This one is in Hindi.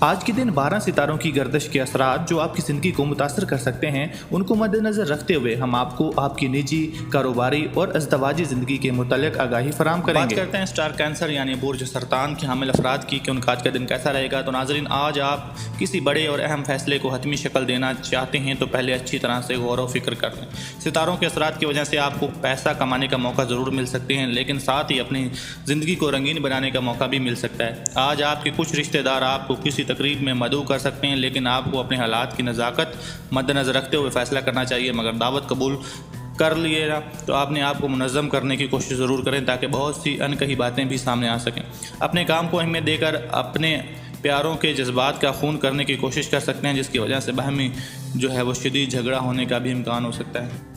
आज के दिन 12 सितारों की गर्दिश के असरात जो आपकी ज़िंदगी को मुतासर कर सकते हैं, उनको मद्देनज़र रखते हुए हम आपको आपकी निजी, कारोबारी और अज़दवाजी ज़िंदगी के मुतल्लिक़ आगाही फराम करेंगे। बात करते हैं स्टार कैंसर यानी बुर्ज सरतान के हामिल अफराद की कि उनका आज का दिन कैसा रहेगा। तो नाज़रीन, आज आप किसी बड़े और अहम फैसले को हतमी शक्ल देना चाहते हैं तो पहले अच्छी तरह से गौर व फिक्र कर लें। सितारों के असरात की वजह से आपको पैसा कमाने का मौका ज़रूर मिल सकते हैं, लेकिन साथ ही अपनी ज़िंदगी को रंगीन बनाने का मौका भी मिल सकता है। आज आपके कुछ रिश्तेदार आपको किसी तकरीब में मदऊ कर सकते हैं, लेकिन आपको अपने हालात की नज़ाकत मद्देनज़र रखते हुए फ़ैसला करना चाहिए। मगर दावत कबूल कर लिए ना तो आपने आपको मुनज़्ज़म करने की कोशिश ज़रूर करें ताकि बहुत सी अनकही बातें भी सामने आ सकें। अपने काम को अहमियत देकर अपने प्यारों के जज्बात का खून करने की कोशिश कर सकते हैं, जिसकी वजह से बाहमी जो है वो शदीद झगड़ा होने का भी इम्कान हो सकता है।